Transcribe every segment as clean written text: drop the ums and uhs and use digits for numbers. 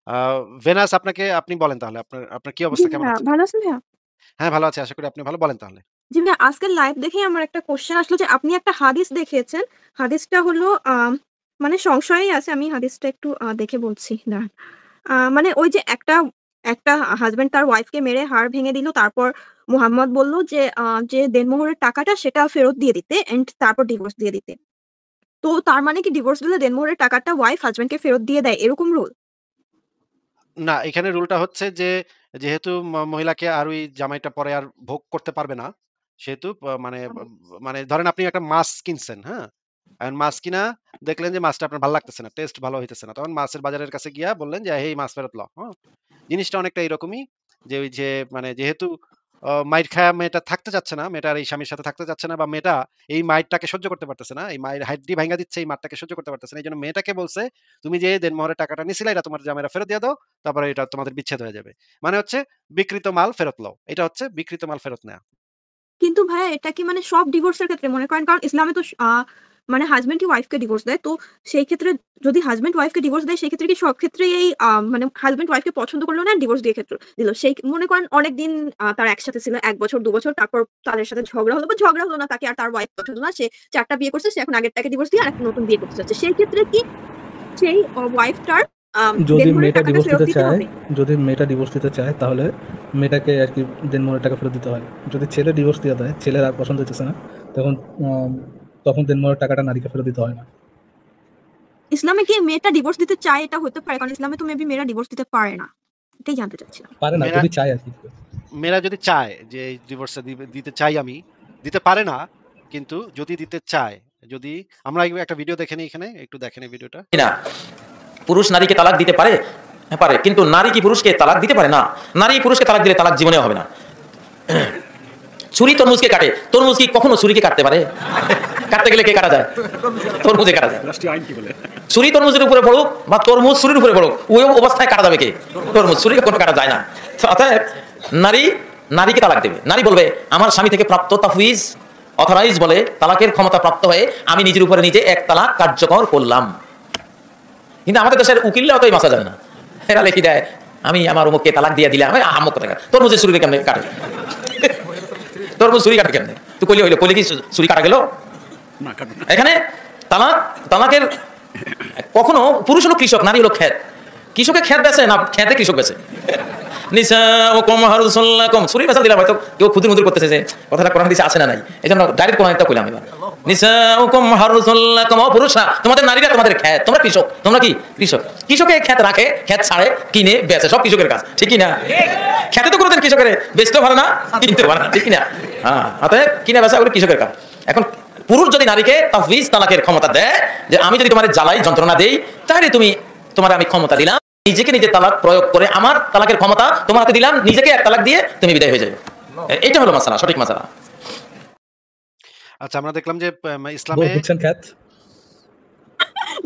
আ venous আপনি বলেন তাহলে আপনার আপনার কি জি অবস্থা কেমন ভাইয়া, আছে? ভালো আছেন ভাইয়া? হ্যাঁ, ভালো আছি। আশা করি আপনি ভালো। বলেন তাহলে। জি ভাইয়া, আজকের লাইভ দেখেই আমার একটা কোয়েশ্চেন আসলো যে আপনি একটা হাদিস দেখিয়েছেন। হাদিসটা হলো মানে সংশয়ই আছে। আমি হাদিসটা একটু দেখে বলছি দাঁড়ান। মানে ওই যে একটা একটা হাসব্যান্ড তার ওয়াইফকে মেরে হাড় ভেঙে দিল। তারপর মুহাম্মদ বলল যে যে দেনমোহরের টাকাটা সেটা ফেরত দিয়ে দিতে এন্ড তারপর ডিভোর্স দিয়ে দিতে। তো তার মানে কি ডিভোর্স দিলে দেনমোহরের টাকাটা ওয়াইফ হাসব্যান্ডকে ফেরত দিয়ে দেয় এরকম রুল? না, এখানে রুলটা হচ্ছে যে, যেহেতু মহিলাকে আর ওই জামাইটা পরে আর ভোগ করতে পারবে না, সেহেতু মানে ধরেন আপনি একটা মাছ কিনছেন, হ্যাঁ? এখন মাছ কিনা দেখলেন যে মাছটা আপনার ভাল লাগতেছে না, টেস্ট ভালো হইতেছে না। তখন মাছের বাজারের কাছে গিয়া বললেন যে, "এই মাছ ফেরত লও।" হ্যাঁ? জিনিসটা অনেকটা এরকমই যে, ওই যে মানে যেহেতু মাইর খায়া মেয়েটা থাকতে চাচ্ছে না, মেয়েটা আর এই স্বামীর সাথে থাকতে চাচ্ছে না বা মেয়েটা এই মাইরটাকে সহ্য করতে পারতেছে না। এই মায়ের হাড্ডি ভাইঙ্গা দিচ্ছে, এই মারটাকে সহ্য করতে পারতেছে না। এইজন্য মেয়েটাকে বলছে, "তুমি যে দেনমোহরের টাকাটা নিছিলা, এটা তোমার জামাইরা ফেরত দিয়া দাও। তারপরে এটা তোমাদের বিচ্ছেদ হয়ে যাবে।" মানে হচ্ছে বিক্রিত মাল ফেরত লও। এটা হচ্ছে বিক্রিত মাল ফেরত নেয়া। কিন্তু ভাইয়া এটা কি মানে সব ডিভোর্সের ক্ষেত্রে মনে করেন কারণ ইসলামে তো মানে হাসব্যান্ড কি ওয়াইফকে ডিভোর্স দেয়। তো সেই ক্ষেত্রে যদি হাসব্যান্ড ওয়াইফকে ডিভোর্স দেয় সেই ক্ষেত্রে কি সব ক্ষেত্রেই এই মানে হাসব্যান্ড ওয়াইফকে পছন্দ করলো না ডিভোর্স দিয়ে ক্ষেত্র দিল। সেই মনে করেন অনেকদিন তারা একসাথে ছিল ১ বছর ২ বছর তারপর তাদের সাথে ঝগড়া হলো বা ঝগড়া হলো না তাকে আর তার ওয়াইফ পছন্দ না। সে ৪ টা বিয়ে করছে সে এখন আগেরটাকে ডিভোর্স দিয়ে আরেকটা নতুন বিয়ে করতে চাচ্ছে। সেই ক্ষেত্রে কি সেই ওয়াইফটার যদি দেনমোহরের মেয়েটা টাকাটা ডিভোর্স ফেরত দিতে দিতে চায় হবে? যদি মেয়েটা ডিভোর্স দিতে চায় তাহলে মেয়েটাকে আর কি দেনমোহরের টাকা ফেরত দিতে হয়। যদি ছেলে ডিভোর্স দিয়ে দেয়, ছেলের আর পছন্দ হইতেছে না, তখন আম তখন দেনমোহরের টাকাটা নারীকে ফেরত দিতে হয় না। ইসলামে কি মেয়েটা ডিভোর্স দিতে চায় এটা হতে পারে। কারণ ইসলামে তো মেবি মেয়েরা ডিভোর্স দিতে পারে না। এটাই জানতে চাচ্ছিলাম। পারে না, মেয়েরা যদি চায় আরকি। মেয়েরা যদি চায় যে এই ডিভোর্সটা দিতে চাই আমি, দিতে পারে না। কিন্তু যদি দিতে চায়, যদি আমরা একটা ভিডিও দেখে নিই এখানে, একটু দেখেন এই ভিডিওটা। না, পুরুষ নারীকে তালাক দিতে পারে? হ্যাঁ পারে, কিন্তু নারী কি পুরুষকে তালাক দিতে পারে? না। নারী পুরুষকে তালাক দিলে তালাক জীবনেও হবে না। ছুরি তরমুজকে কাটে, তরমুজ কি কখনো ছুরিকে কাটতে পারে? কাটতে গেলে কে কাটা যায়? তরমুজে কাটা যায়। ছুরি তরমুজের উপরে পড়ুক বা তরমুজ ছুরির উপরে পড়ুক, ওই অবস্থায় কাটা যাবে কে? তরমুজ, ছুরিকে কোনো কাটা যায় না। অতএব নারী নারীকে তালাক দেবে। নারী বলবে আমার স্বামী থেকে প্রাপ্ত তাফউইজ অথরাইজ বলে তালাকের ক্ষমতা প্রাপ্ত হয়ে আমি নিজের উপরে নিজে এক তালাক কার্যকর করলাম। কিন্তু আমাদের দেশের উকিলরা অতই বাঁচা যায় না। এরা লিখি দেয় আমি আমার অমুককে তালাক দিয়ে দিলাম। আমুক কথা তরমুজের ছুরি কেমনে কাটে? তরমুজ ছুরি কাটে কেমনে? তুই কইলে হইলো, কইলে কি ছুরি কাটা গেল? এখানে তালাকের কখনো পুরুষ হলো কৃষক, নারী হলো ক্ষেত। কৃষকে ক্ষেত বেছে না খেতে কৃষক বেছে। ছুরি বেচা দিলাম, হয়তো কেউ ক্ষুদ্র মুদ্র করতেছে যে কথাটা কোরআন হাদিসে আছে না নাই, এই জন্য ডাইরেক্ট কোরআনটা কইলাম। এবার পুরুষরা তোমাদের, নারীরা তোমাদের ক্ষেত, তোমরা কৃষক। তোমরা কি কৃষক? কৃষকে ক্ষেত রাখে, ক্ষেত ছাড়ে, কিনে বেচে, সব কৃষকের কাজ, ঠিক না? খেতে তো কোনোদিন কৃষকের বেচতেও পারে না, কিনতে পারে না, ঠিক না? হ্যাঁ, অতএব কিনে বেচা ওগুলো কৃষকের কাজ। এখন পুরুষ যদি নারীকে তাফউইজ তালাকের ক্ষমতা দেয় যে আমি যদি তোমার জ্বালাই যন্ত্রণা দেই তাহলে তোমার আমি ক্ষমতা দিলাম, নিজেকে নিজে তালাক প্রয়োগ করে আমার তালাকের ক্ষমতা তোমার হাতে দিলাম, নিজেকে এক তালাক দিয়ে তুমি বিদায় হয়ে যাবে। এটা হলো মাসালা, সঠিক মাসালা। আচ্ছা, আমরা দেখলাম যে ইসলামে বুঝছেন খ্যাত?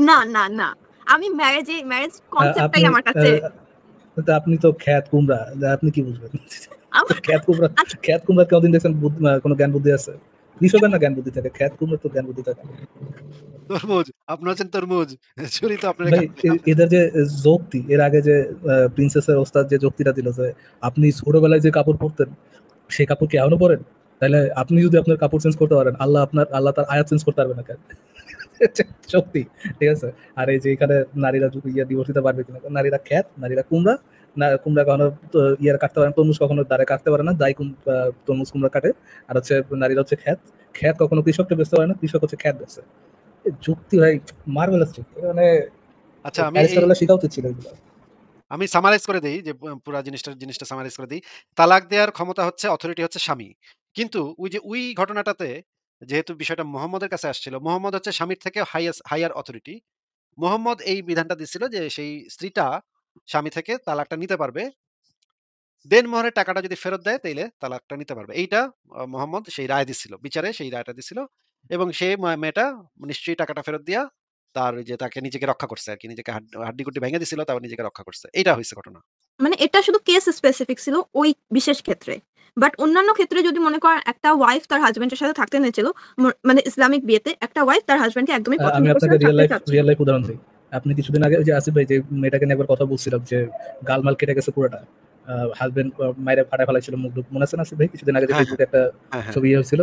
না, না, না। আমি ম্যারেজ কনসেপ্টটাই আপনি আমার কাছে আপনি তো খ্যাত কুমড়া, আপনি কি বুঝবেন? আমার আচ্ছা খ্যাত কুমড়া কোনদিন দেখছেন কোনো জ্ঞান বুদ্ধি আছে? কৃষকের না জ্ঞান বুদ্ধি থাকে, খ্যাত কুমড়া তো জ্ঞান বুদ্ধি থাকে। তরমুজ, আপনি হচ্ছেন তরমুজ। ছুরি তো আপনার ভাই কাটবে। এদের যে যুক্তি, এর আগে যে প্রিন্সেসের ওস্তাদ যে যুক্তিটা দিল যে আপনি ছোটবেলায় যে কাপড় পরতেন সেই কাপড় কি এখনো পরেন, তাহলে আপনি যদি আপনার কাপড় চেঞ্জ করতে পারেন, আল্লাহ তার আয়াত চেঞ্জ করতে পারবে না কেন? সত্যি, ঠিক আছে। আর এই যে এখানে নারীরা ডিভোর্স দিতে পারবে কিনা, নারীরা খ্যাত, নারীরা কুমড়া। না, কুমড়া কখনো ইয়ে কাটতে পারে না, তরমুজ কখনো দাঁড়ে কাটতে পারে না, তরমুজ কুমড়া কাটে। আর হচ্ছে নারীরা হচ্ছে খ্যাত, খ্যাত কখনো কৃষককে বেচতে পারে না, কৃষক হচ্ছে খ্যাত বেচে। যুক্তি ভাই, মার্ভেলাস যুক্তি, মানে আচ্ছা, অ্যারিস্টটলের শিখা উচিত ছিল এগুলো। আমি সামারাইজ করে দেই যে পুরা জিনিসটা সামারাইজ করে দিই। তালাক দেওয়ার ক্ষমতা হচ্ছে, অথরিটি হচ্ছে স্বামী। কিন্তু ওই ঘটনাটাতে যেহেতু বিষয়টা মুহাম্মদের কাছে আসছিল, মুহাম্মদ হচ্ছে স্বামীর থেকে হাইয়ার অথরিটি। মুহাম্মদ এই বিধানটা দিচ্ছিল যে সেই স্ত্রীটা স্বামী থেকে তালাকটা নিতে পারবে। দেনমোহরের টাকাটা যদি ফেরত দেয় তাইলে তালাকটা নিতে পারবে। এইটা মুহাম্মদ সেই রায় দিচ্ছিল। বিচারে সেই রায়টা দিচ্ছিল। এবং সেই মেয়েটা নিশ্চয়ই টাকাটা ফেরত দিয়া তার ওই যে তাকে নিজেকে রক্ষা করছে আরকি। নিজেকে হাড্ডি-গুড্ডি ভেঙে দিছিল, তারপর নিজেকে রক্ষা করছে। এইটা হইছে ঘটনা। মানে এটা শুধু কেস স্পেসিফিক ছিল ওই বিশেষ ক্ষেত্রে। বাট অন্যান্য ক্ষেত্রে যদি মনে করেন একটা ওয়াইফ তার হাসব্যান্ডের সাথে থাকতে চেয়েছিল মানে ইসলামিক বিয়েতে একটা ওয়াইফ তার হাসব্যান্ডকে একদমই আমি পছন্দ করছে আপনাকে না, থাকতে চাচ্ছে না। রিয়েল লাইফ উদাহরণ দিই। আপনি কিছুদিন আগে ওই যে আসিফ ভাই যে মেয়েটাকে নিয়ে একবার কথা বলছিলাম যে গালমাল কেটে গেছে পুরোটা, হাজবেন্ড মাইরে ফাটা ফেলাইছিল মুখ টুক, মনে আছে না আসিফ ভাই? কিছুদিন আগে যে হ্যাঁ, হ্যাঁ, ফেসবুকে একটা হ্যাঁ, হ্যাঁ। ছবি হয়েছিল,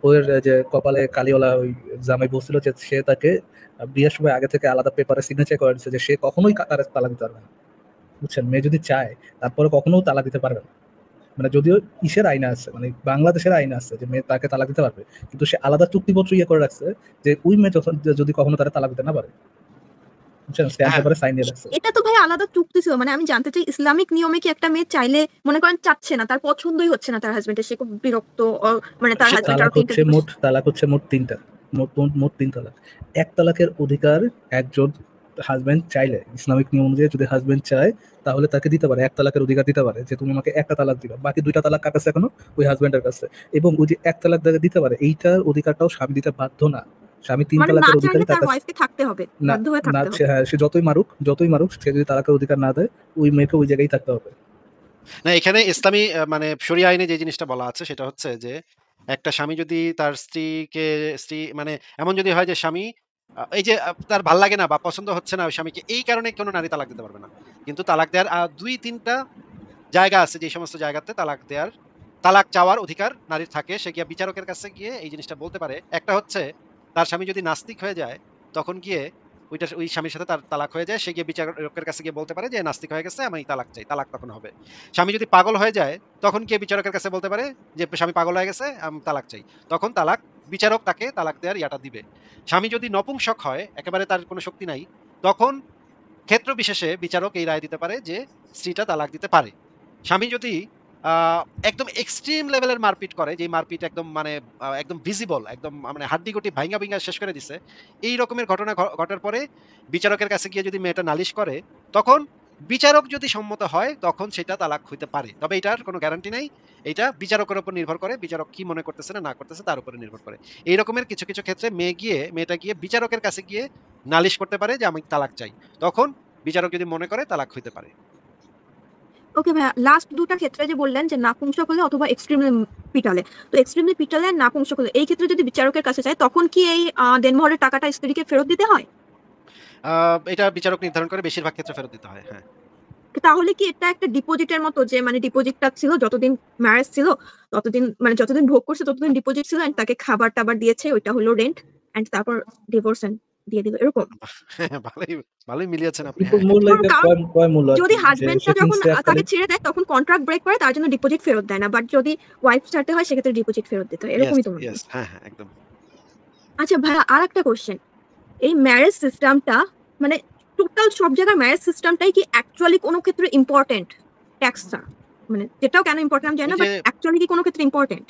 ওর যে কপালে কালিওয়ালা ওই জামাই বলছিল যে সে তাকে বিয়ের সময় আগে থেকে আলাদা পেপারে সিগনেচার করে দিচ্ছে যে সে কখনোই তার তালাক দিতে পারবে না। বুঝছেন, মেয়ে যদি চায় তারপরে কখনো তালাক দিতে পারবে না। মানে যদিও ইসের আইনে আছে, মানে বাংলাদেশের আইনে আছে যে মেয়ে তাকে তালাক দিতে পারবে, কিন্তু সে আলাদা চুক্তিপত্র করে রাখছে যে ওই মেয়ে যখন যদি কখনো তারা তালাক দিতে না পারে, বুঝছেন, স্ট্যাম্প হ্যাঁ, পেপারে সাইন দিয়ে রাখছে। এটা তো ভাই আলাদা চুক্তি ছিল। মানে আমি জানতে চাই ইসলামিক নিয়মে কি একটা মেয়ে চাইলে মনে করেন চাচ্ছে না, তার পছন্দই হচ্ছে না তার হাজবেন্ডের, সে খুব বিরক্ত, মানে তার সে হাজবেন্ড তালাক আরো ৩ টা হচ্ছে ডিভোর্স। মোট ৩টা, মোট ৩ তালাক। এক তালাকের অধিকার একজন হাজবেন্ড চাইলে, ইসলামিক নিয়ম অনুযায়ী যদি হাজবেন্ড চায় তাহলে তাকে দিতে পারে, এক তালাকের অধিকার দিতে পারে যে তুমি আমাকে একটা তালাক দিবা, বাকি ২টা তালাক কার কাছে? এখনো ওই হাজবেন্ডের কাছে। এবং ওই যে এক তালাক তাকে দিতে পারে, এইটার অধিকারটাও স্বামী দিতে বাধ্য না। স্বামী ৩ মানে না তালাকের চাইলে অধিকারী তার তার কাছে ওয়াইফকে থাকতে হবে, না। বাধ্য হয়ে না থাকতে হবে। হ্যাঁ, সে যতই মারুক, সে যদি তালাকের অধিকার না দেয় ওই মেয়েকে ওই জায়গায় থাকতে হবে। না, এখানে ইসলামী মানে শরিয়া আইনে যে জিনিসটা বলা আছে সেটা হচ্ছে যে একটা স্বামী যদি তার স্ত্রী মানে এমন যদি হয় যে স্বামী এই যে তার ভাল লাগে না বা পছন্দ হচ্ছে না ওই স্বামীকে, এই কারণে কোনো নারী তালাক দিতে পারবে না। কিন্তু তালাক দেওয়ার ২-৩ টা জায়গা আছে, যে সমস্ত জায়গাতে তালাক চাওয়ার অধিকার নারীর থাকে। সে গিয়ে বিচারকের কাছে গিয়ে এই জিনিসটা বলতে পারে। একটা হচ্ছে তার স্বামী যদি নাস্তিক হয়ে যায়, তখন গিয়ে ওই স্বামীর সাথে তার তালাক হয়ে যায়। সে গিয়ে বিচারকের কাছে গিয়ে বলতে পারে যে নাস্তিক হয়ে গেছে, আমি তালাক চাই। তালাক তখন হবে। স্বামী যদি পাগল হয়ে যায়, তখন গিয়ে বিচারকের কাছে বলতে পারে যে স্বামী পাগল হয়ে গেছে, আমি তালাক চাই। তখন বিচারক তাকে তালাক দেওয়ার ইয়াটা দিবে। স্বামী যদি নপুংসক হয়, একেবারে তার কোনো শক্তি নাই, তখন ক্ষেত্র বিশেষে বিচারক এই রায় দিতে পারে যে স্ত্রীটা তালাক দিতে পারে। স্বামী যদি একদম এক্সট্রিম লেভেলের মারপিট করে, যে মারপিট একদম মানে একদম ভিজিবল, একদম মানে হাড্ডি-গুটি ভাইঙ্গা শেষ করে দিছে। এই রকমের ঘটনা ঘটার পরে বিচারকের কাছে গিয়ে যদি মেয়েটা নালিশ করে, তখন বিচারক যদি সম্মত হয়, তখন সেটা তালাক হইতে পারে। তবে এটার কোনো গ্যারান্টি নাই। এইটা বিচারকের উপর নির্ভর করে। বিচারক কি মনে করতেছে না করতেছে তার উপরে নির্ভর করে। এই রকমের কিছু ক্ষেত্রে মেয়েটা গিয়ে বিচারকের কাছে গিয়ে নালিশ করতে পারে যে আমি তালাক চাই। তখন বিচারক যদি মনে করে তালাক হইতে পারে। ওকে ভাইয়া, লাস্ট ২ টা ক্ষেত্রে যে বললেন যে নাপুংসক হলে অথবা এক্সট্রিমলি পিটালে। তো এক্সট্রিমলি পিটালে আর নাপুংসক হলে এই ক্ষেত্রে যদি বিচারকের কাছে যায়, তখন কি এই দেনমোহরের টাকাটা স্ত্রীকে ফেরত দিতে হয়? আ এটা বিচারক নির্ধারণ করে, বেশিরভাগ ক্ষেত্রে ফেরত দিতে হয়। হ্যাঁ। তাহলে কি এটা একটা ডিপোজিটের মতো, যে মানে ডিপোজিটটা ছিল যতদিন ম্যারেজ ছিল, ততদিন মানে যতদিন ভোগ করছে ততদিন ডিপোজিট ছিল, এন্ড তাকে খাবার-টাবার দিয়েছে, ওইটা হলো রেন্ট, এন্ড তারপর ডিভোর্স দিয়ে দিল, এরকম? হ্যাঁ, ভালোই মিলিয়েছেন আপনি। কিন্তু হ্যাঁ, মূল কারণ কারণ কয় মূল্য আর যদি কি, যে সে হাসব্যান্ডটা যখন কিনছে তাকে এককালীন। ছেড়ে দেয় তখন কন্ট্রাক্ট ব্রেক করে, তার জন্য ডিপোজিট ফেরত দেয় না। বাট যদি ওয়াইফ ছাড়তে হয় সেক্ষেত্রে ডিপোজিট ফেরত দিতে হয়। ইয়েস, এরকমই তো মনে হয়। ইয়েস। হ্যাঁ, হ্যাঁ, একদম। আচ্ছা ভাইয়া, আরেকটা কোয়েশ্চেন। এই ম্যারেজ সিস্টেমটা মানে টোটাল সব জায়গায় ম্যারেজ সিস্টেমটাই কি অ্যাকচুয়ালি কোনো ক্ষেত্রে ইম্পোর্টেন্ট? ট্যাক্স ছাড়া। মানে যেটাও কেন ইম্পোর্টেন্ট আমি জানি ওই না, যে বাট অ্যাকচুয়ালি কি কোনো ক্ষেত্রে ইম্পোর্টেন্ট?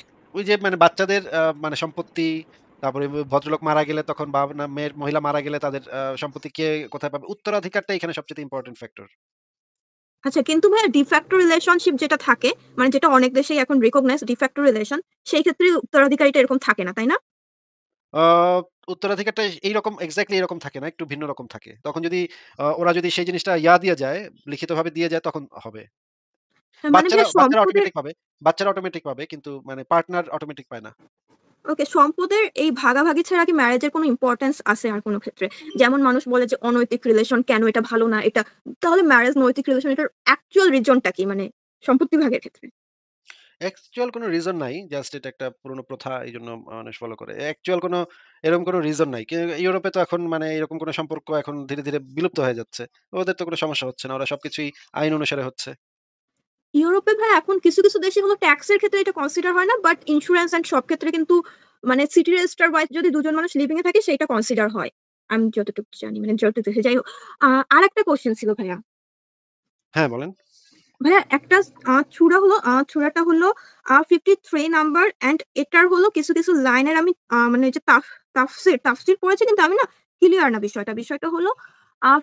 মানে বাচ্চাদের মানে সম্পত্তি, তারপরে ভদ্রলোক মারা গেলে তখন বা না মহিলা মারা গেলে তাদের সম্পত্তি কে কোথায় পাবে? উত্তরাধিকারটা এখানে সবচেয়ে ইম্পোর্টেন্ট ফ্যাক্টর। আচ্ছা, কিন্তু ভাইয়া ডি ফ্যাক্টো রিলেশনশিপ যেটা থাকে, মানে যেটা অনেক দেশেই এখন রিকগনাইজড ডি ফ্যাক্টো রিলেশন, সেই ক্ষেত্রে উত্তরাধিকারীটা এরকম থাকে না, তাই না? আ উত্তরাধিকারটা এইরকম এক্সাক্টলি এরকম থাকে না, একটু ভিন্ন রকম থাকে। তখন যদি ওরা যদি সেই জিনিসটা দিয়ে যায়, লিখিতভাবে দিয়ে যায় তখন হবে। মানে ভাইয়া বাচ্চারা সম্পদের, অটোমেটিক পাবে। বাচ্চারা অটোমেটিক পাবে, কিন্তু মানে পার্টনার অটোমেটিক পায় না। ওকে, সম্পদের এই ভাগাভাগি ছাড়া কি ম্যারেজের কোনো ইম্পোর্টেন্স আছে আর কোনো ক্ষেত্রে? যেমন মানুষ বলে যে অনৈতিক রিলেশন কেন, এটা ভালো না এটা। তাহলে ম্যারেজ নৈতিক রিলেশন, এটার অ্যাকচুয়াল রিজনটা কি? মানে সম্পত্তি ভাগের ক্ষেত্রে? অ্যাকচুয়াল কোনো রিজন নাই। জাস্ট এটা একটা পুরনো প্রথা, এইজন্য মানুষ ফলো করে। অ্যাকচুয়াল কোনো এরকম কোনো রিজন নাই। ইউরোপে তো এখন মানে এরকম কোনো সম্পর্ক এখন ধীরে বিলুপ্ত হয়ে যাচ্ছে। ওদের তো কোনো সমস্যা হচ্ছে না। ওরা সবকিছুই আইন অনুসারে হচ্ছে। ইউরোপে ভাই এখন কিছু দেশে হলো ট্যাক্স এর ক্ষেত্রে এটা কনসিডার হয় না। বাট ইন্সুরেন্স এন্ড সব ক্ষেত্রে কিন্তু মানে সিটি রেজিস্টার ওয়াইজ যদি ২ জন মানুষ লিভিং এ থাকে সেটা কনসিডার হয়। আমি যতটুকু জানি, মানে যতটুকু, যাই হোক। আরেকটা কোয়েশ্চেন ছিল ভাইয়া। হ্যাঁ, বলেন। ভাইয়া একটা ছুরাটা হলো 53 নাম্বার, অ্যান্ড এটার হলো কিছু লাইনের আমি মানে যে তাফসীর পড়েছি, কিন্তু আমি না ক্লিয়ার না বিষয়টা। বিষয়টা হলো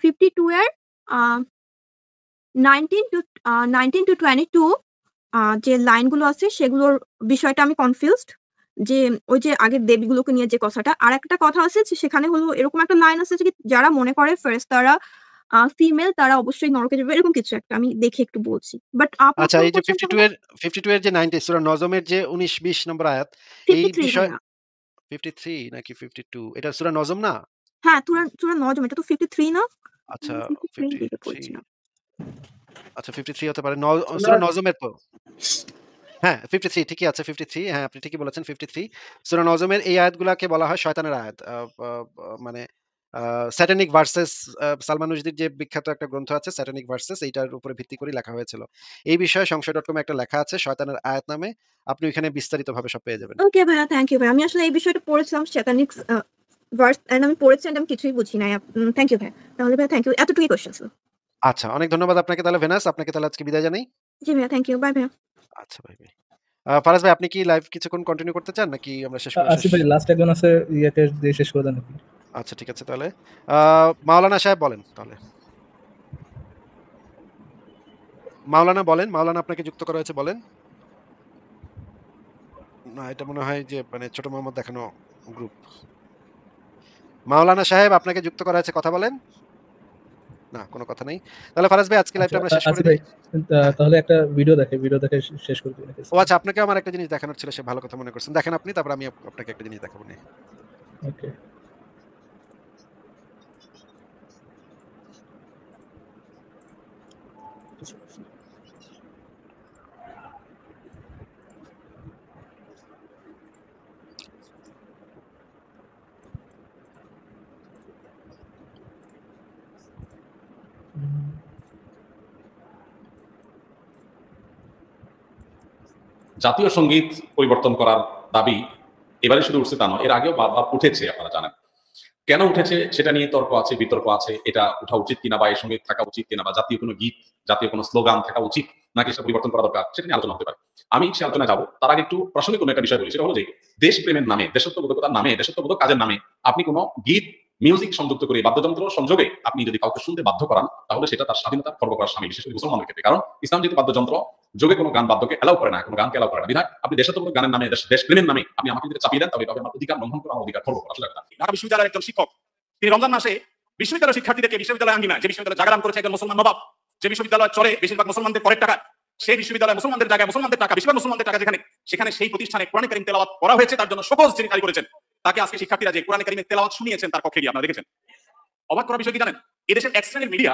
52 এর আ 19 টু 19 টু 22 যে লাইনগুলো আছে সেগুলোর বিষয়টা আমি কনফিউজড। যে ওই যে আগের দেবীগুলোকে নিয়ে যে কথাটা। আরেকটা কথা আছে যে সেখানে হলো এরকম একটা লাইন আছে যে যারা মনে করে ফেরেশতারা ফিমেল তারা অবশ্যই নরকে যাবে, এরকম কিছু একটা। আমি দেখে একটু বলছি। বাট আচ্ছা, প্রথম এই যে কোয়েশ্চেনটা হলো 52 এর যে 90 সূরা নজমের যে 19-20 নম্বর আয়াত, এই 53 বিষয় ভাইয়া। 53 নাকি 52? এটা সূরা নজম না? হ্যাঁ, সূরা নজম এটা তো 53 না? আচ্ছা 53 দিকে 53 পড়েছিলাম। আচ্ছা 53 হতে পারে। সূরা সূরা নজমের তো হ্যাঁ, 53 ঠিকই আছে 53 হ্যাঁ, আপনি ঠিকই বলেছেন 53 সূরা নজমের এই আয়াতগুলাকে বলা হয় শয়তানের আয়াত। আ আ মানে স্যাটানিক ভার্সেস সালমান রুশদির যে বিখ্যাত একটা গ্রন্থ আছে স্যাটানিক ভার্সেস এইটার উপরে ভিত্তি করে লেখা হয়েছিল। এই বিষয়ে সংশয়.com এ একটা লেখা আছে শয়তানের আয়াত নামে। আপনি ওইখানে বিস্তারিতভাবে সব পেয়ে যাবেন। ওকে ভাইয়া, থ্যাংক ইউ ভাইয়া। আমি আসলে এই বিষয়টা পড়েছিলাম স্যাটানিক ভার্স এন্ড আমি পড়েছি এন্ড আমি কিছুই বুঝি নাই। থ্যাংক ইউ ভাইয়া। তাহলে ভাইয়া থ্যাংক ইউ। এতটুকুই কোয়েশ্চেন ছিল। আচ্ছা, অনেক ধন্যবাদ আপনাকে তাহলে ভেনাস। আপনাকে তাহলে আজকে বিদায় জানাই। জি ভাইয়া, থ্যাংক ইউ। বাই ভাইয়া। আচ্ছা ভাই, ভাই। ফারাজ ভাই আপনি কি লাইভ কিছুক্ষণ কন্টিনিউ করতে চান নাকি আমরা শেষ? আসিফ ভাই লাস্ট একজন আছে, ইয়াকে দিয়ে শেষ করে দেন নাকি? আচ্ছা ঠিক আছে তাহলে। আ মাওলানা সাহেব বলেন তাহলে। মাওলানা বলেন। মাওলানা আপনাকে যুক্ত করা হয়েছে বলেন। না এটা মনে হয় যে মানে ছোট মোহাম্মদ দেখানো গ্রুপ। মাওলানা সাহেব আপনাকে যুক্ত করা হয়েছে কথা বলেন। না কোনো কথা নেই। তাহলে ফারাজ ভাই আজকে আচ্ছা লাইভটা আমরা শেষ করে আসিফ দেই। ভাই, হ্যাঁ। তাহলে একটা ভিডিও দেখে শেষ করে দিই নাকি? ও আচ্ছা আপনাকে আমার একটা জিনিস দেখানোর ছিল সে ভালো কথা মনে করছেন। দেখেন আপনি তারপর আমি আপনাকে একটা জিনিস দেখাবো নে। ওকে। জাতীয় সঙ্গীত পরিবর্তন করার দাবি এবারে শুধু উঠছে তা নয়, এর আগেও বারবার উঠেছে, আপনারা জানেন। কেন উঠেছে সেটা নিয়ে তর্ক আছে, বিতর্ক আছে। এটা উঠা উচিত কিনা বা এই সঙ্গীত থাকা উচিত কিনা বা জাতীয় কোনো গীত, জাতীয় কোনো স্লোগান থাকা উচিত নাকি সেটা পরিবর্তন করা দরকার, সেটা নিয়ে আলোচনা হতে পারে। আমি সে আলোচনায় যাবো তার আগে একটু প্রাসঙ্গিক কোনো একটা বিষয় বলি। সেটা হলো যে দেশপ্রেমের নামে, দেশাত্মবোধকতার নামে, দেশাত্মবোধক কাজের নামে আপনি কোনো গীত, মিউজিক সংযুক্ত করে, বাদ্যযন্ত্র সংযোগে আপনি যদি কাউকে শুনতে বাধ্য করান, তাহলে সেটা তার স্বাধীনতা খর্ব করার শামিল, বিশেষ করে মুসলমানদের ক্ষেত্রে। কারণ ইসলাম যেহেতু বাদ্যযন্ত্র যোগে কোনো গান বাদ্যকে এলাও করে না, কোনো গানকে এলাও করে না, বিধায় আপনি দেশাত্মবোধক গানের নামে, দেশপ্রেমের নামে আপনি আমাকে যদি চাপিয়ে দেন, তবে তবে আমার অধিকার লঙ্ঘন করা, আমার অধিকার খর্ব করা। আসলে কথা, ঢাকা বিশ্ববিদ্যালয়ের একজন শিক্ষক তিনি রমজান মাসে বিশ্ববিদ্যালয়ের শিক্ষার্থীদেরকে বিশ্ববিদ্যালয় আঙ্গিনায়, যে বিশ্ববিদ্যালয় জায়গা দান করেছে একজন মুসলমান নবাব, যে বিশ্ববিদ্যালয় চলে বেশিরভাগ মুসলমানদের করের টাকা, সেই বিশ্ববিদ্যালয় মুসলমানদের জায়গায়, মুসলমানদের টাকা, বেশিরভাগ মুসলমানদের টাকা যেখানে, সেখানে সেই প্রতিষ্ঠানে কোরআন কারীম তেলাওয়াত করা হয়েছে, তার জন্য শোকজ যিনি জারি করেছেন, তাকে আজকে শিক্ষার্থীরা যে কোরআন কারীমের তেলাওয়াত শুনিয়েছেন তার পক্ষে গিয়ে আপনারা দেখেছেন। অবাক করার বিষয় কি জানেন? এদেশের এক শ্রেণীর মিডিয়া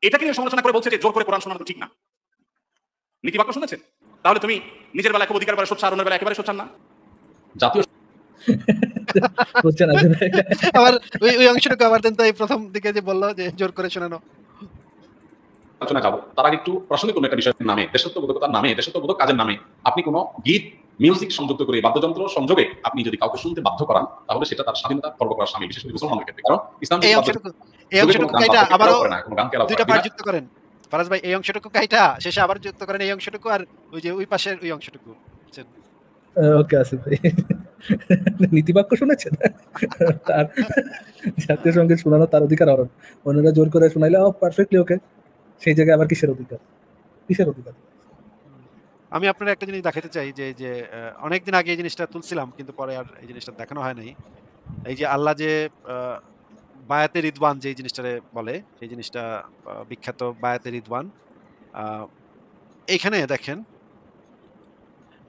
এটাকে নিয়ে সমালোচনা করে বলছে যে জোর করে কোরআন শোনানো ঠিক না। নীতিবাক্য শুনেছেন? তাহলে তুমি নিজের বেলায় খুব অধিকার করে সোচ্চার, অন্যের বেলায় একেবারে সোচ্চার না। জাতীয় বুঝছেন আসিফ ভাই? আবার ওই অংশটুকু আবার দেন তো এই ১ম দিকে যে বলল যে জোর করে শোনানো। আলোচনা যাবো তার আগে একটু প্রাসঙ্গিক কোনো একটা বিষয়ের নামে, দেশাত্মবোধকতার নামে, দেশাত্মবোধক কাজের নামে আপনি কোনো গীত, মিউজিক সংযুক্ত করে, বাদ্যযন্ত্র সংযোগে আপনি যদি কাউকে শুনতে বাধ্য করান, তাহলে সেটা তার স্বাধীনতা খর্ব করার শামিল, বিশেষ করে মুসলমানদের ক্ষেত্রে। কারণ ইসলাম এই যেহেতু অংশটুকু যোগে কোনো গান কাইটা বাদ্যকে আবারও এলাও করে না, কোনো গানকে এলাও ২ করে টা না, পার্ট বিধায় যুক্ত করেন। ফারাজ ভাই এই অংশটুকু কাইটা শেষে আবার যুক্ত করেন এই অংশটুকু আর ওই যে ওই পাশের ওই অংশটুকু। বুঝছেন? ওকে আসিফ ভাই, নীতিবাক্য শুনেছেন? তার জাতীয় সঙ্গীত শোনানো তার অধিকার হরণ, অন্যরা জোর করে শোনাইলে পারফেক্টলি ওকে। সেই জায়গায় আবার কিসের অধিকার? কিসের অধিকার? আমি আপনার একটা জিনিস দেখাতে চাই যে অনেকদিন আগে এই জিনিসটা তুলছিলাম কিন্তু পরে আর এই জিনিসটা দেখানো হয় নাই। এই যে আল্লাহ যে আ বায়াতে রিদওয়ান যে জিনিসটারে বলে, সেই জিনিসটা বিখ্যাত বায়াতে রিদওয়ান। আ এইখানে দেখেন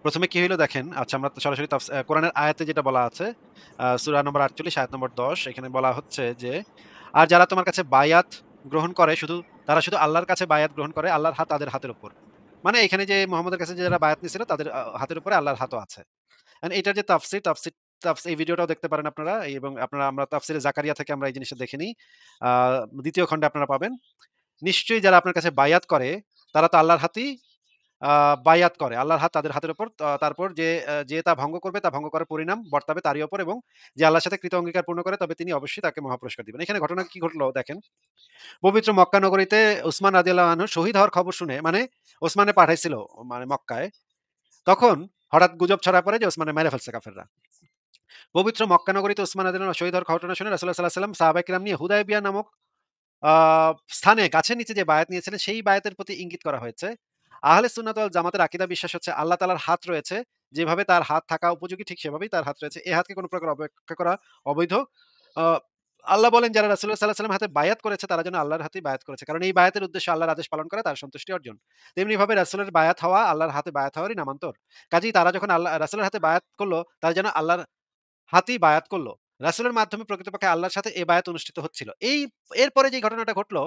১ম এ কি হইলো দেখেন, আচ্ছা আমরা তো সরাসরি কোরআনের আয়াতে যেটা বলা আছে, সূরা নম্বর ৪৮ আয়াত নম্বর ১০ এখানে বলা হচ্ছে যে, "আর যারা তোমার কাছে বায়াত গ্রহণ করে তারা শুধু আল্লাহর কাছে বায়াত গ্রহণ করে, আল্লাহর হাত তাদের হাতের উপর।" মানে এখানে যে মুহাম্মদের কাছে যারা বায়াত নিছিল তাদের হাতের উপরে আল্লাহর হাতও আছে। এটার যে এই ভিডিওটাও দেখতে পারেন আপনারা এবং আমরা তাফসিরে জাকারিয়া থেকে আমরা এই জিনিসটা দেখে নিই। আ ২য় খণ্ডে আপনারা পাবেন। নিশ্চয়ই যারা আপনার কাছে বায়াত করে তারা তো আল্লাহর হাতেই বায়াত করে। আল্লাহর হাত তাদের হাতের উপর। তারপর যে তা ভঙ্গ করবে তা ভঙ্গ করার পরিণাম বর্তাবে তারই উপর এবং যে আল্লাহর সাথে কৃত অঙ্গীকার পূর্ণ করে তবে তিনি অবশ্যই তাকে মহাপুরস্কার দিবেন। এখানে ঘটনা কি ঘটলো দেখেন। পবিত্র মক্কা নগরীতে উসমান রাদিয়াল্লাহু আনহু শহীদ হওয়ার খবর শুনে মানে ওসমানে পাঠাইছিল মানে মক্কায়। তখন হঠাৎ গুজব ছড়ায় পড়ে যে ওসমানে মেরে ফেলছে কাফেররা। পবিত্র মক্কা নগরীতে উসমান রাদিয়াল্লাহু আনহু শহীদ হওয়ার ঘটনা শুনে রাসূলুল্লাহ সাল্লাল্লাহু আলাইহি ওয়াসাল্লাম সাহাবায়ে কিরাম নিয়ে হুদায়বিয়া নামক আ স্থানে গাছের নিচে যে বায়াত নিয়েছিলেন সেই বায়াতের প্রতি ইঙ্গিত করা হয়েছে। আহলে সুন্নাত ওয়াল জামাতের আকীদা বিশ্বাস হচ্ছে আল্লাহ তাআলার হাত রয়েছে। যেভাবে তার হাত থাকা উপযোগী ঠিক সেভাবেই তার হাত রয়েছে। এই হাতকে কোন প্রকার অবজ্ঞা করা অবৈধ। আ আল্লাহ বলেন যারা রাসূলুল্লাহ সাল্লাল্লাহু আলাইহি ওয়াসাল্লামের হাতে বায়াত করেছে তারা যেন আল্লাহর হাতেই বায়াত করেছে। কারণ এই বায়াতের উদ্দেশ্য আল্লাহর আদেশ পালন করা, তার সন্তুষ্টি অর্জন। তেমনিভাবে রাসূলের বায়াত হওয়া আল্লাহর হাতে বায়াত হওয়ারই নামান্তর। কাজেই তারা যখন রাসূলের হাতে বায়াত করল, তারা যেন আল্লাহর হাতেই বায়াত করল। রাসূলের মাধ্যমে প্রকৃতপক্ষে আল্লাহর সাথে এ বায়াত অনুষ্ঠিত হচ্ছিল। এরপরে যে ঘটনাটা ঘটলো,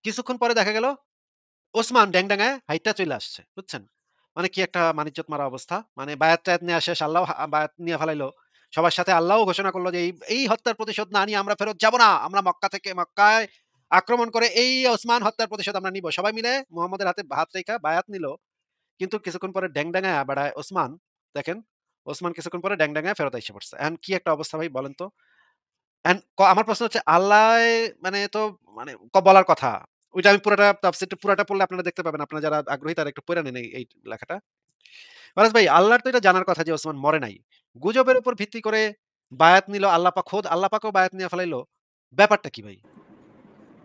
কিছুক্ষণ পরে দেখা গেল ওসমান ড্যাংডাঙায় হাইট্টা চইলা আসছে। বুঝছেন? মানে কি একটা মানিজ্জত মারা অবস্থা। মানে বায়াত-টায়াত নেয়া শেষ, আল্লাহও বায়াত নিয়া ফেলাইলো। সবার সাথে আল্লাহও ঘোষণা করল যে এই হত্যার প্রতিশোধ না নিয়ে আমরা ফেরত যাব না। আমরা মক্কায় আক্রমণ করে এই ওসমান হত্যার প্রতিশোধ আমরা নিব। সবাই মিলে মুহাম্মদের হাতে হাত রাইখা বায়াত নিল। কিন্তু কিছুক্ষণ পরে ড্যাংডাঙায়া বেড়ায় ওসমান, দেখেন, ওসমান কিছুক্ষণ পরে ড্যাংডাঙায় ফেরত আইসা পড়ছে। এখন কি একটা অবস্থা ভাই বলেন তো? এখন আমার প্রশ্ন হচ্ছে আল্লাহ মানে তো মানে বলার কথা। ওইটা আমি পুরাটা তাফসীরটা পুরাটা পড়লে আপনারা দেখতে পাবেন। আপনারা যারা আগ্রহী তারা একটু পইড়া নেন এই লেখাটা। ফারাজ ভাই, আল্লাহর তো এটা জানার কথা যে ওসমান মরে নাই। গুজবের উপর ভিত্তি করে বায়াত নিল আল্লাহ পাক, খোদ আল্লাহ পাকও বায়াত নিয়ে ফেলাইলো। ব্যাপারটা কি ভাই?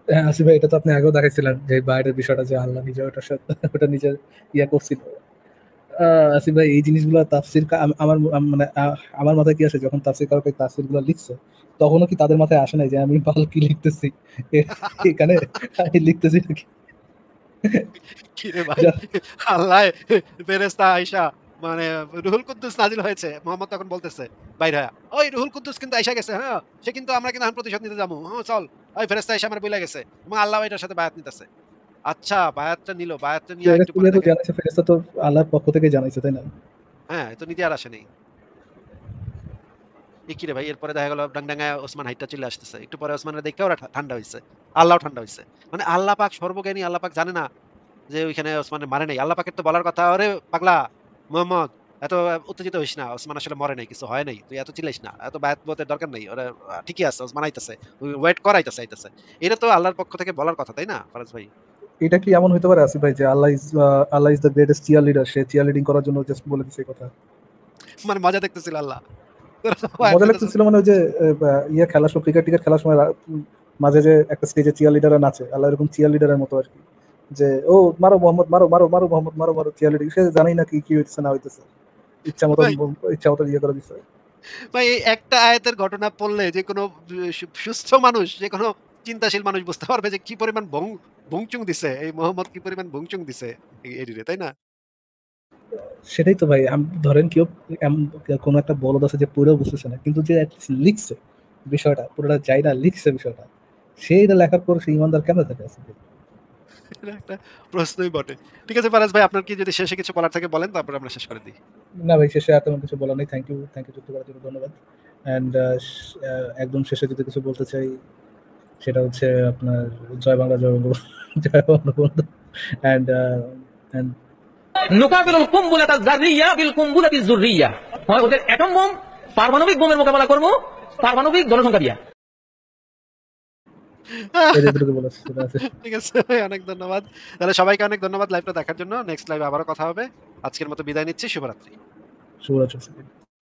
হ্যাঁ, আসিফ ভাই, এটা তো আপনি আগেও দেখাইছিলেন যে বাইরের বিষয়টা যে আল্লাহ নিজে ওটার সাথে ওটা নিজে ইয়া করছিল। আসিফ ভাই, এই জিনিসগুলো তাফসীর মানে আমার মাথায় কি আসে, যখন তাফসীরকারক এই তাফসীরগুলো লিখছে তখনও কি তাদের মাথায় আসে নাই যে আমি ভালো কি লিখতেছি এখানে আমি লিখতেছি নাকি? কি রে ভাই? আল্লাহ ফেরেশতা আইসা মানে রুহুল কুদ্দুস নাজিল হয়েছে। মোহাম্মদ তখন বলতেছে বাইর হয়া, "ওই রুহুল কুদ্দুস কিন্তু আইসা গেছে, হ্যাঁ? সে কিন্তু আমরা কিন্তু এখন প্রতিশোধ নিতে যাবো। হ্যাঁ, চল। ওই ফেরেশতা আইসা আমারে বইলা গেছে।" এবং আল্লাহ এটার সাথে বায়াত নিতেছে। আচ্ছা, বায়াতটা নিল। বায়াতটা নিয়া একটু পরে যেহেতু দেখেন, জানাইছে, ফেরেশতা তো আল্লাহর পক্ষ থেকে জানাইছে, তাই না? হ্যাঁ, এ তো নিজে আর আসে নাই। এ কি রে ভাই? এরপরে দেখা গেল ডাংডাঙায় ওসমান হাইট্টা চলে আসতেছে। একটু পরে ওসমানের দেখে ওরা ঠান্ডা হইছে। আল্লাহও ঠান্ডা হইছে। মানে আল্লাহ পাক সর্বজ্ঞানী, আল্লাহ পাক জানে না যে ওইখানে ওসমানের মারে নাই। আল্লাহ পাকের তো বলার কথা, "ওরে পাগলা মুহাম্মদ, এত উত্তেজিত হইস না। ওসমান আসলে মরে নাই। কিছু হয় নাই। তুই এত চিল্লাইস না। এত বায়াত-বুয়াতের দরকার নাই। ওরা ঠিকই আছে। ওসমান আইতাছে। ওয়েট কর, আইতাছে।" এটা তো আল্লাহর পক্ষ থেকে বলার কথা, তাই না ফারাজ ভাই? এটা কি এমন হইতে পারে আসিফ ভাই যে Allah is the greatest cheer leader, সে চিয়ার লিডিং করার জন্য জাস্ট বলে দিছে এই কথা? মানে মজা দেখতেছিল আল্লাহ। তোরা তো বায়াত মজা নিতেছিস। লাগতেছিল মানে ওই যে ইয়ে খেলার সময়, ক্রিকেট খেলার সময় মাঝে যে একটা স্টেজে চিয়ার লিডাররা নাচে, আল্লাহ এরকম চিয়ার লিডারের মতো আর কি, যে ও মারো মোহাম্মদ, মারো মারো মারো মোহাম্মদ, মারো মারো, চিয়ার লিডিং সে জানাই না কি কি হইতেছে না হইতেছে, ভাই, ইচ্ছা মতো ইয়ে করে দিচ্ছে। ভাই এই একটা আয়াতের ঘটনা পড়লে যেকোনো সুস্থ মানুষ, যেকোনো চিন্তাশীল মানুষ বুঝতে পারবে যে কি পরিমাণ ভংচুং দিছে। এই মোহাম্মদ কি পরিমাণ ভংচুং দিছে এডিরে, তাই না? সেটাই তো ভাই, ধরেন কেউ কোনো একটা বলদ আছে যে পুরো বুঝতেছে না, কিন্তু যে লিখছে বিষয়টা পুরোটা যাই না লিখছে বিষয়টা, সেইটা লেখার পর সে ইমানদার কেন থাকে আছে? এটা একটা প্রশ্নই বটে। ঠিক আছে ফারাজ ভাই, আপনার কি যদি শেষে কিছু বলার থাকে বলেন, তারপরে আমরা শেষ করে দিই। না ভাই, শেষে আর তেমন কিছু বলার নেই। থ্যাংক ইউ যুক্ত করার জন্য ধন্যবাদ। অ্যান্ড একদম শেষে যদি কিছু বলতে চাই, সেটা হচ্ছে আপনার জয় বাংলা, জয় বঙ্গবন্ধু, জয় বঙ্গবন্ধু। অ্যান্ড অ্যান্ড নুকাবিলুল কুম্বুলাতা যাররিয়া বিল কুম্বুলাতি যুররিয়া। হয় ওদের অ্যাটম বোম, পারমাণবিক বোমের মোকাবেলা করব পারমাণবিক জনসংখ্যা দিয়া। এই যে দুটো বলেছে সেটা আছে। ঠিক আছে ভাই, অনেক ধন্যবাদ। তাহলে সবাইকে অনেক ধন্যবাদ লাইভটা দেখার জন্য। নেক্সট লাইভে আবারও কথা হবে। আজকের মতো বিদায় নিচ্ছি। শুভরাত্রি। শুভরাত্রি।